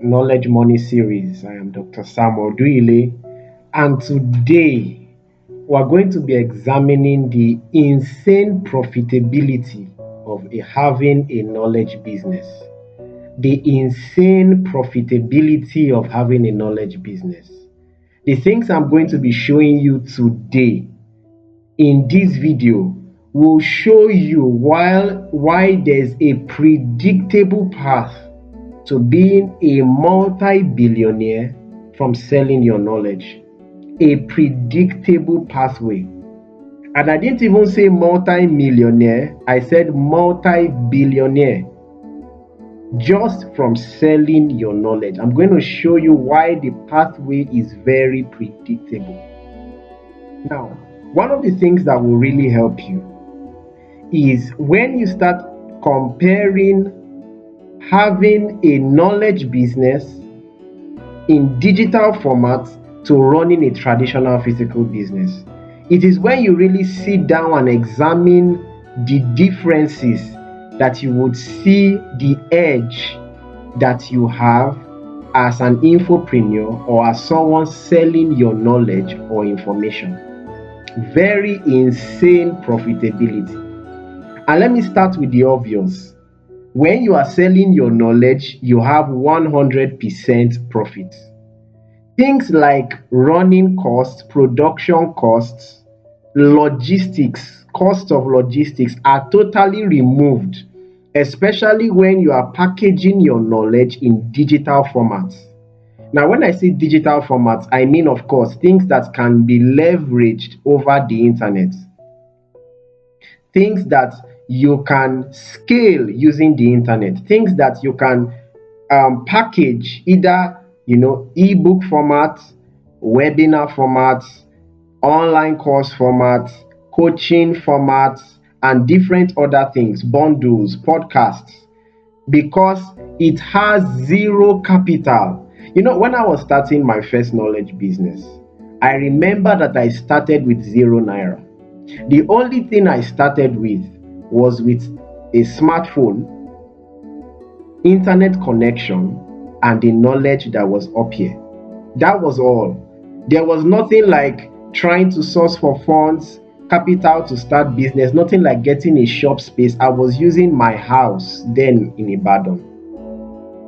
Knowledge Money series. I am Dr. Samuel Duile, and today we are going to be examining the insane profitability of having a knowledge business. The insane profitability of having a knowledge business. The things I'm going to be showing you today in this video will show you why there's a predictable path to being a multi-billionaire from selling your knowledge. A predictable pathway. And I didn't even say multi-millionaire, I said multi-billionaire. Just from selling your knowledge. I'm going to show you why the pathway is very predictable. Now, one of the things that will really help you is when you start comparing having a knowledge business in digital format to running a traditional physical business. It is when you really sit down and examine the differences that you would see the edge that you have as an infopreneur or as someone selling your knowledge or information. Very insane profitability. And let me start with the obvious. When you are selling your knowledge, you have 100% profit. Things like running costs, production costs, logistics, cost of logistics are totally removed, especially when you are packaging your knowledge in digital formats. Now, when I say digital formats, I mean, of course, things that can be leveraged over the internet. Things that you can scale using the internet, things that you can package either ebook formats, webinar formats, online course formats, coaching formats, and different other things, bundles, podcasts, because it has zero capital. When I was starting my first knowledge business, I remember that I started with 0 naira. The only thing I started with was with a smartphone, internet connection, and the knowledge that was up here. That was all. There was nothing like trying to source for funds, capital to start business, nothing like getting a shop space. I was using my house then in Ibadan.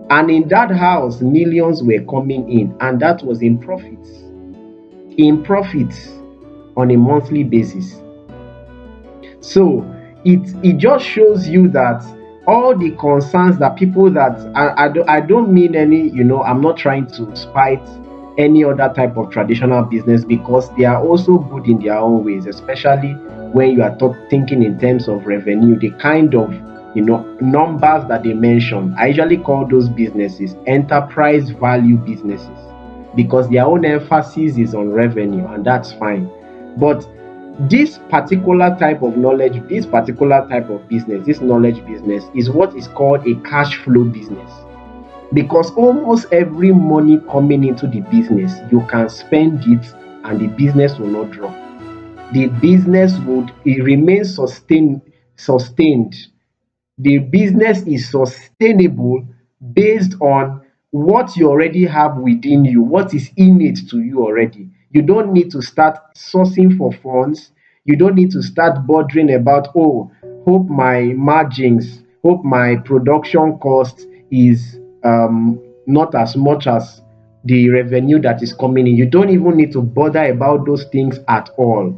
And in that house, millions were coming in, and that was in profits. In profits on a monthly basis. So it just shows you that all the concerns that people that I don't mean any, I'm not trying to spite any other type of traditional business, because they are also good in their own ways, especially when you are thinking in terms of revenue, the kind of numbers that they mention. I usually call those businesses enterprise value businesses, because their own emphasis is on revenue, and that's fine. But this particular type of knowledge, this particular type of business, this knowledge business is what is called a cash flow business, because almost every money coming into the business, you can spend it and the business will not drop. The business remain sustained. The business is sustainable based on what you already have within you, what is innate to you already. You don't need to start sourcing for funds. You don't need to start bothering about, hope my margins, hope my production cost is not as much as the revenue that is coming in. You don't even need to bother about those things at all.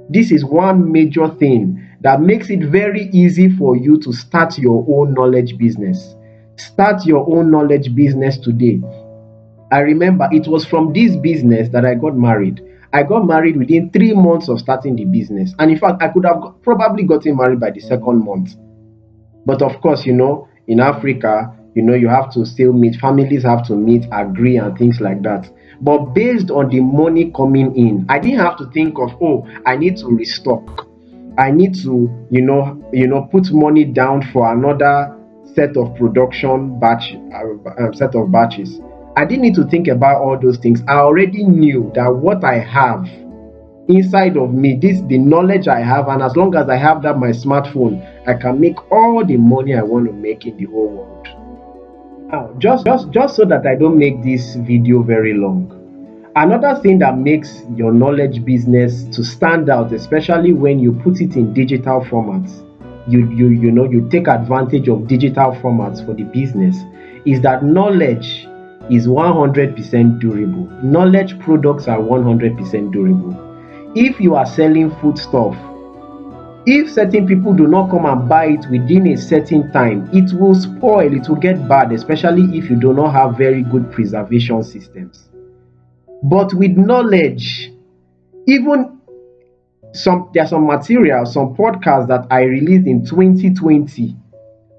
This is one major thing that makes it very easy for you to start your own knowledge business. Start your own knowledge business today. I remember it was from this business that I got married. I got married within 3 months of starting the business. And in fact, I could have probably gotten married by the second month. But of course, in Africa, you have to still meet, families have to meet, agree, and things like that. But based on the money coming in, I didn't have to think of, I need to restock. I need to, put money down for another set of production set of batches. I didn't need to think about all those things. I already knew that what I have inside of me, the knowledge I have, and as long as I have that my smartphone, I can make all the money I want to make in the whole world. Now, just so that I don't make this video very long. Another thing that makes your knowledge business to stand out, especially when you put it in digital formats, you take advantage of digital formats for the business, is that knowledge is 100% durable. Knowledge products are 100% durable. If you are selling food stuff, if certain people do not come and buy it within a certain time, it will spoil, it will get bad, especially if you do not have very good preservation systems. But with knowledge, even there are some materials, some podcasts that I released in 2020.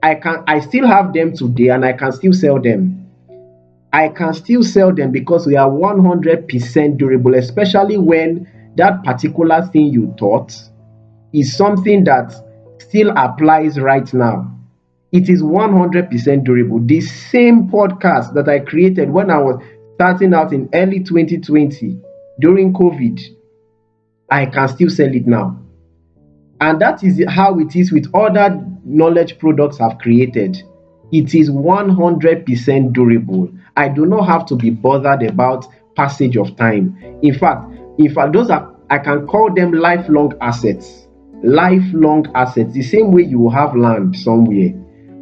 I still have them today and I can still sell them. I can still sell them because we are 100% durable, especially when that particular thing you taught is something that still applies right now. It is 100% durable. The same podcast that I created when I was starting out in early 2020 during COVID, I can still sell it now. And that is how it is with other knowledge products I've created. It is 100% durable. I do not have to be bothered about passage of time. In fact, those are, I can call them lifelong assets. Lifelong assets. The same way you will have land somewhere.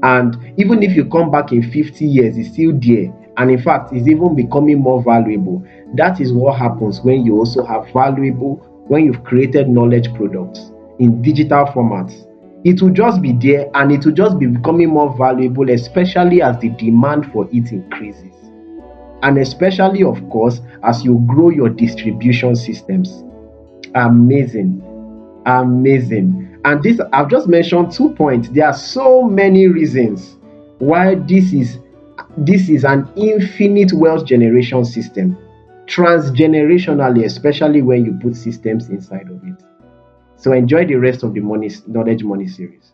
And even if you come back in 50 years, it's still there. And in fact, it's even becoming more valuable. That is what happens when you also have valuable, when you've created knowledge products in digital formats. It will just be there and it will just be becoming more valuable, especially as the demand for it increases. And especially, of course, as you grow your distribution systems. Amazing. Amazing. And this, I've just mentioned 2 points. There are so many reasons why this is an infinite wealth generation system, transgenerationally, especially when you put systems inside of it. So enjoy the rest of the knowledge money series.